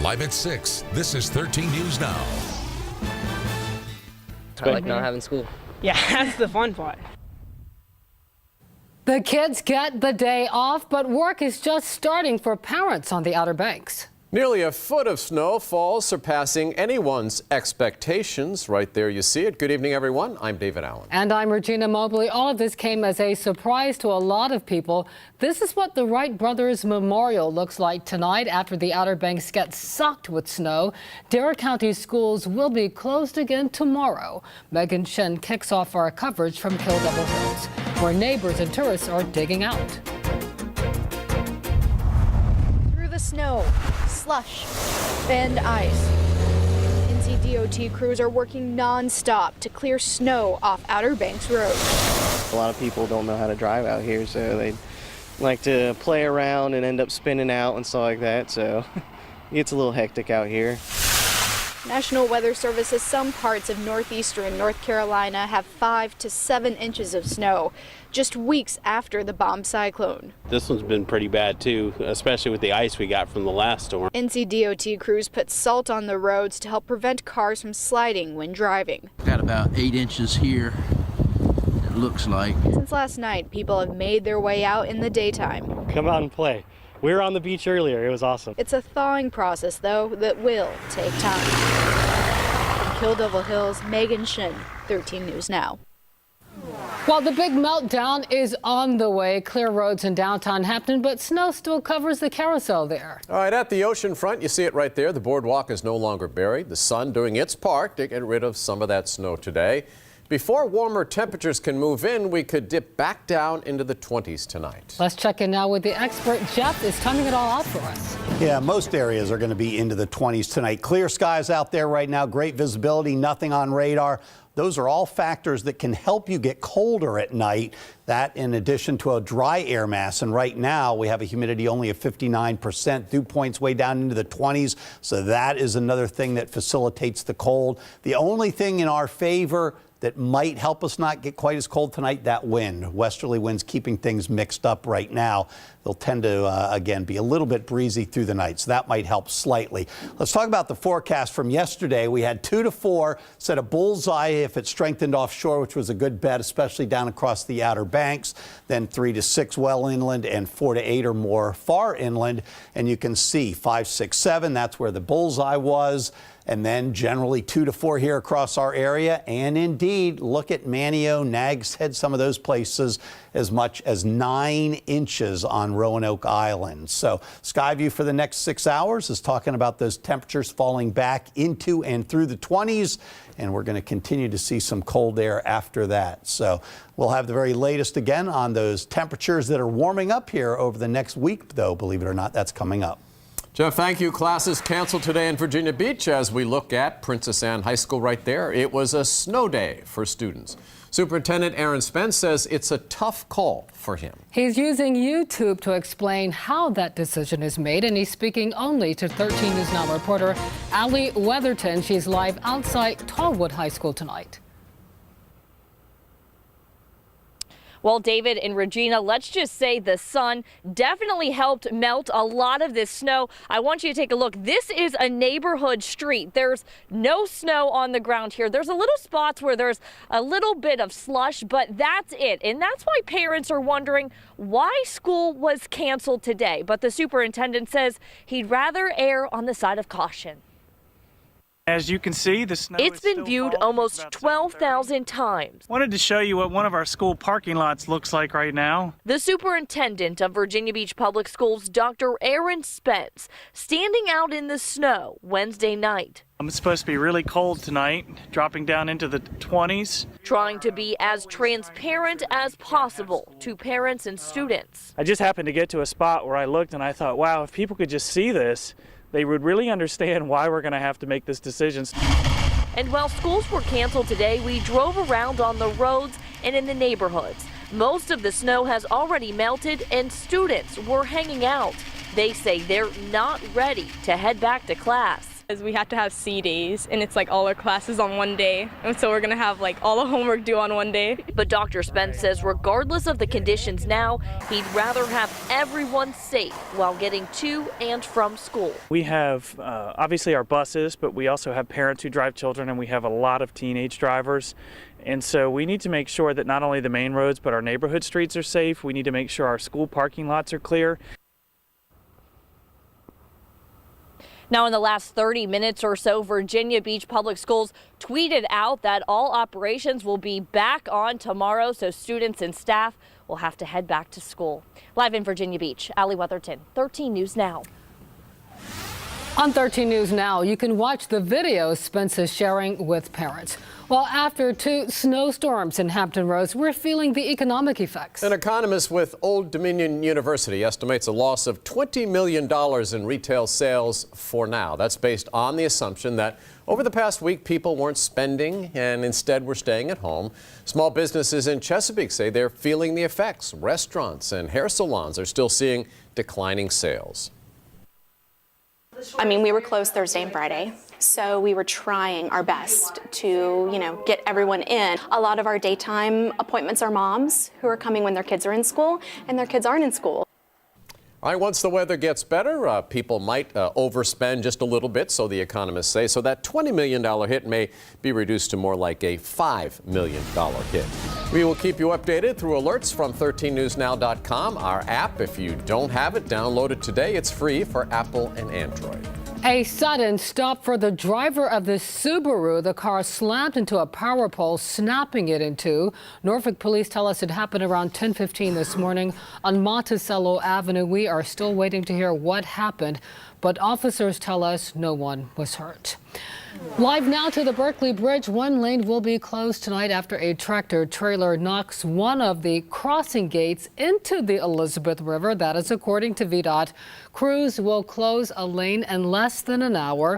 Live at 6, this is 13 News Now. I like not having school. Yeah, that's the fun part. The kids get the day off, but work is just starting for parents on the Outer Banks. Nearly a foot of snow falls, surpassing anyone's expectations. Right there you see it. Good evening, everyone. I'm David Allen. And I'm Regina Mobley. All of this came as a surprise to a lot of people. This is what the Wright Brothers Memorial looks like tonight after the Outer Banks get socked with snow. Dare County schools will be closed again tomorrow. Megan Shin kicks off our coverage from Kill Devil Hills, where neighbors and tourists are digging out. Through the snow, slush, and ice. NCDOT crews are working non-stop to clear snow off Outer Banks Road. A lot of people don't know how to drive out here, so they like to play around and end up spinning out and stuff like that, so it gets a little hectic out here. National Weather Service says some parts of northeastern North Carolina have 5 to 7 inches of snow, just weeks after the bomb cyclone. This one's been pretty bad too, especially with the ice we got from the last storm. NCDOT crews put salt on the roads to help prevent cars from sliding when driving. Got about 8 inches here, it looks like. Since last night, people have made their way out in the daytime. Come out and play. We were on the beach earlier. It was awesome. It's a thawing process, though, that will take time. In Kill Devil Hills, Megan Shin, 13 News Now. Well, the big meltdown is on the way. Clear roads in downtown Hampton, but snow still covers the carousel there. All right, at the ocean front, you see it right there. The boardwalk is no longer buried. The sun doing its part to get rid of some of that snow today. Before warmer temperatures can move in, we could dip back down into the 20s tonight. Let's check in now with the expert. Jeff is timing it all out for us. Yeah, most areas are going to be into the 20s tonight. Clear skies out there right now, great visibility, nothing on radar. Those are all factors that can help you get colder at night. That in addition to a dry air mass. And right now we have a humidity only of 59%. Dew points way down into the 20s. So that is another thing that facilitates the cold. The only thing in our favor that might help us not get quite as cold tonight, that wind. Westerly winds keeping things mixed up right now. They'll tend to, again, be a little bit breezy through the night, so that might help slightly. Let's talk about the forecast from yesterday. We had 2 to 4, set a bullseye if it strengthened offshore, which was a good bet, especially down across the Outer Banks. Then 3 to 6 well inland and 4 to 8 or more far inland. And you can see 5, 6, 7, that's where the bullseye was. And then generally 2 to 4 here across our area. And indeed, look at Manio, Nags Head, some of those places, as much as 9 inches on Roanoke Island. So sky view for the next 6 hours is talking about those temperatures falling back into and through the 20s. And we're going to continue to see some cold air after that. So we'll have the very latest again on those temperatures that are warming up here over the next week, though, believe it or not, that's coming up. Jeff, thank you. Classes canceled today in Virginia Beach as we look at Princess Anne High School right there. It was a snow day for students. Superintendent Aaron Spence says it's a tough call for him. He's using YouTube to explain how that decision is made, and he's speaking only to 13 News Now reporter Allie Weatherton. She's live outside Tallwood High School tonight. Well, David and Regina, let's just say the sun definitely helped melt a lot of this snow. I want you to take a look. This is a neighborhood street. There's no snow on the ground here. There's a little spots where there's a little bit of slush, but that's it. And that's why parents are wondering why school was canceled today. But the superintendent says he'd rather err on the side of caution. As you can see, the snow It's been viewed almost 12,000 times. Wanted to show you what one of our school parking lots looks like right now. The superintendent of Virginia Beach Public Schools, Dr. Aaron Spence, standing out in the snow Wednesday night. It's supposed to be really cold tonight, dropping down into the 20s. Trying to be as transparent as possible to parents and students. I just happened to get to a spot where I looked and I thought, wow, if people could just see this, they would really understand why we're going to have to make this decision. And while schools were canceled today, we drove around on the roads and in the neighborhoods. Most of the snow has already melted and students were hanging out. They say they're not ready to head back to class. As we have to have C days, and it's like all our classes on one day, and so we're gonna have like all the homework due on one day. But Dr. Spence says regardless of the conditions now, he'd rather have everyone safe while getting to and from school. We have obviously our buses, but we also have parents who drive children, and we have a lot of teenage drivers. And so we need to make sure that not only the main roads, but our neighborhood streets are safe. We need to make sure our school parking lots are clear. Now, in the last 30 minutes or so, Virginia Beach Public Schools tweeted out that all operations will be back on tomorrow, so students and staff will have to head back to school. Live in Virginia Beach, Allie Weatherton, 13 News Now. On 13 News Now, you can watch the video Spence is sharing with parents. Well, after 2 snowstorms in Hampton Roads, we're feeling the economic effects. An economist with Old Dominion University estimates a loss of $20 million in retail sales for now. That's based on the assumption that over the past week, people weren't spending and instead were staying at home. Small businesses in Chesapeake say they're feeling the effects. Restaurants and hair salons are still seeing declining sales. I mean, we were closed Thursday and Friday, so we were trying our best to, get everyone in. A lot of our daytime appointments are moms who are coming when their kids are in school and their kids aren't in school. All right, once the weather gets better, people might overspend just a little bit, so the economists say. So that $20 million hit may be reduced to more like a $5 million hit. We will keep you updated through alerts from 13newsnow.com, our app. If you don't have it, download it today. It's free for Apple and Android. A sudden stop for the driver of this Subaru. The car slammed into a power pole, snapping it in two. Norfolk police tell us it happened around 10:15 this morning on Monticello Avenue. We are still waiting to hear what happened, but officers tell us no one was hurt. Live now to the Berkeley Bridge. One lane will be closed tonight after a tractor trailer knocks one of the crossing gates into the Elizabeth River. That is according to VDOT. Crews will close a lane in less than an hour.